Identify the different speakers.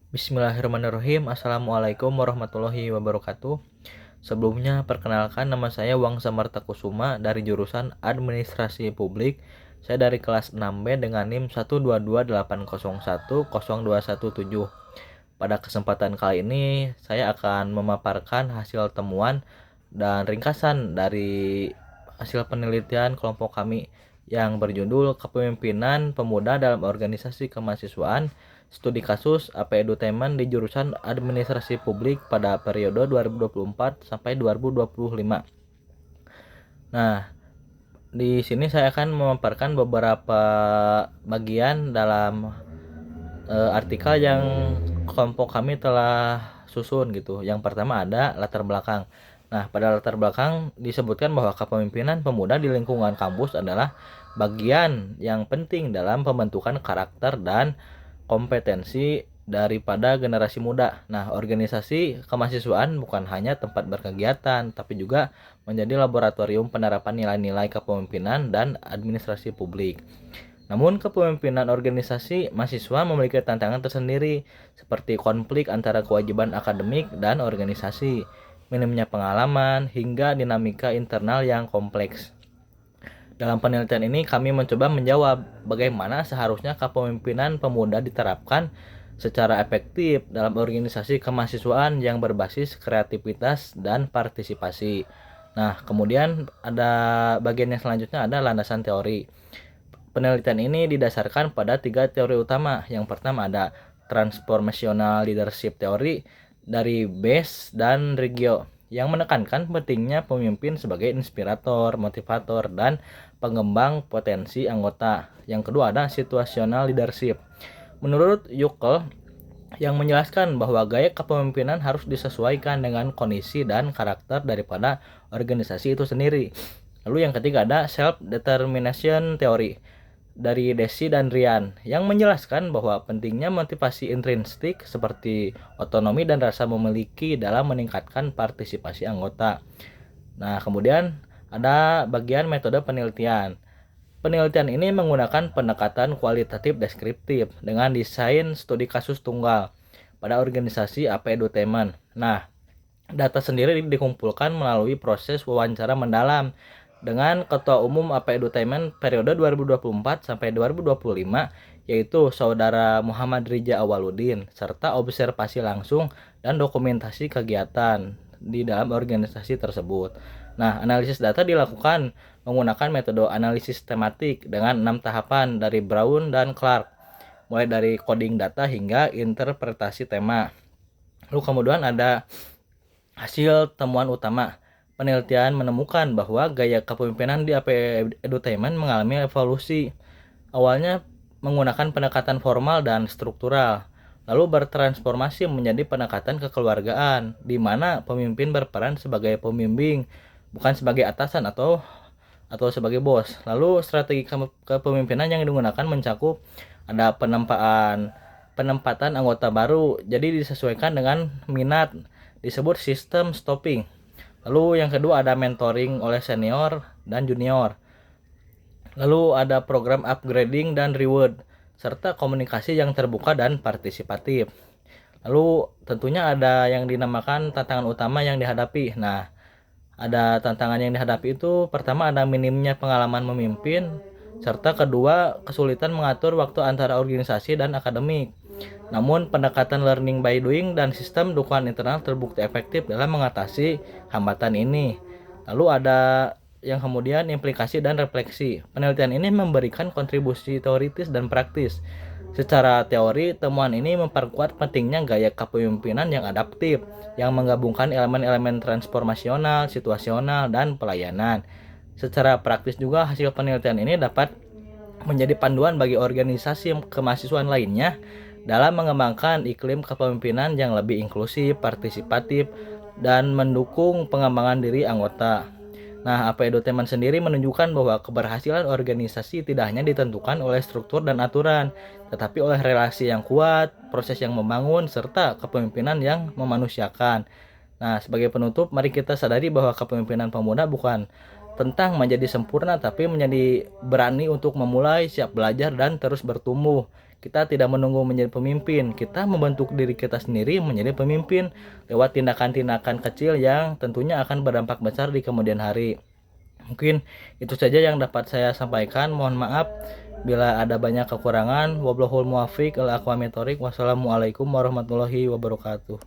Speaker 1: Bismillahirrahmanirrahim. Assalamualaikum warahmatullahi wabarakatuh. Sebelumnya, perkenalkan nama saya Wangsa Marta Kusuma dari jurusan Administrasi Publik. Saya dari kelas 6B dengan NIM 12280102117. Pada kesempatan kali ini, saya akan memaparkan hasil temuan dan ringkasan dari hasil penelitian kelompok kami yang berjudul Kepemimpinan Pemuda dalam Organisasi Kemahasiswaan Studi kasus AP Edutainment di jurusan Administrasi Publik pada periode 2024 sampai 2025. Nah, di sini saya akan memaparkan beberapa bagian dalam artikel yang kelompok kami telah susun gitu. Yang pertama ada latar belakang. Nah, pada latar belakang disebutkan bahwa kepemimpinan pemuda di lingkungan kampus adalah bagian yang penting dalam pembentukan karakter dan kompetensi daripada generasi muda. Nah, organisasi kemahasiswaan bukan hanya tempat berkegiatan, tapi juga menjadi laboratorium penerapan nilai-nilai kepemimpinan dan administrasi publik. Namun, kepemimpinan organisasi mahasiswa memiliki tantangan tersendiri, seperti konflik antara kewajiban akademik dan organisasi, minimnya pengalaman, hingga dinamika internal yang kompleks. Dalam penelitian ini kami mencoba menjawab bagaimana seharusnya kepemimpinan pemuda diterapkan secara efektif dalam organisasi kemahasiswaan yang berbasis kreativitas dan partisipasi. Nah, kemudian ada bagian yang selanjutnya ada landasan teori. Penelitian ini didasarkan pada 3 teori utama. Yang pertama ada transformational leadership theory dari Base dan Reggio yang menekankan pentingnya pemimpin sebagai inspirator, motivator, dan pengembang potensi anggota. Yang kedua ada situational leadership. Menurut Yukel, yang menjelaskan bahwa gaya kepemimpinan harus disesuaikan dengan kondisi dan karakter daripada organisasi itu sendiri. Lalu yang ketiga ada self-determination theory dari Desi dan Rian yang menjelaskan bahwa pentingnya motivasi intrinsik seperti otonomi dan rasa memiliki dalam meningkatkan partisipasi anggota. Nah, kemudian ada bagian metode penelitian. Penelitian ini menggunakan pendekatan kualitatif deskriptif dengan desain studi kasus tunggal pada organisasi AP Edutainment. Nah, data sendiri dikumpulkan melalui proses wawancara mendalam dengan Ketua Umum AP Edutainment periode 2024 sampai 2025 yaitu Saudara Muhammad Rija Awaludin serta observasi langsung dan dokumentasi kegiatan di dalam organisasi tersebut. Nah, analisis data dilakukan menggunakan metode analisis tematik dengan 6 tahapan dari Brown dan Clark, mulai dari coding data hingga interpretasi tema. Lalu kemudian ada hasil temuan utama. Penelitian menemukan bahwa gaya kepemimpinan di AP Edutainment mengalami evolusi. Awalnya menggunakan pendekatan formal dan struktural, lalu bertransformasi menjadi pendekatan kekeluargaan, di mana pemimpin berperan sebagai pembimbing, bukan sebagai atasan atau sebagai bos. Lalu strategi kepemimpinan yang digunakan mencakup ada penempatan anggota baru, jadi disesuaikan dengan minat, disebut sistem stopping. Lalu yang kedua ada mentoring oleh senior dan junior. Lalu ada program upgrading dan reward, serta komunikasi yang terbuka dan partisipatif. Lalu tentunya ada yang dinamakan tantangan utama yang dihadapi. Nah, ada tantangan yang dihadapi itu pertama ada minimnya pengalaman memimpin, serta kedua kesulitan mengatur waktu antara organisasi dan akademik. Namun pendekatan learning by doing dan sistem dukungan internal terbukti efektif dalam mengatasi hambatan ini. Lalu ada yang kemudian implikasi dan refleksi. Penelitian ini memberikan kontribusi teoritis dan praktis. Secara teori, temuan ini memperkuat pentingnya gaya kepemimpinan yang adaptif, yang menggabungkan elemen-elemen transformasional, situasional, dan pelayanan. Secara praktis juga hasil penelitian ini dapat menjadi panduan bagi organisasi kemahasiswaan lainnya dalam mengembangkan iklim kepemimpinan yang lebih inklusif, partisipatif, dan mendukung pengembangan diri anggota. Nah, AP Edutainment sendiri menunjukkan bahwa keberhasilan organisasi tidak hanya ditentukan oleh struktur dan aturan, tetapi oleh relasi yang kuat, proses yang membangun, serta kepemimpinan yang memanusiakan. Nah, sebagai penutup, mari kita sadari bahwa kepemimpinan pemuda bukan tentang menjadi sempurna, tapi menjadi berani untuk memulai, siap belajar, dan terus bertumbuh. kita tidak menunggu menjadi pemimpin, kita membentuk diri kita sendiri menjadi pemimpin lewat tindakan-tindakan kecil yang tentunya akan berdampak besar di kemudian hari. Mungkin itu saja yang dapat saya sampaikan. Mohon maaf bila ada banyak kekurangan. Wallahul muwaffiq. Wassalamualaikum warahmatullahi wabarakatuh.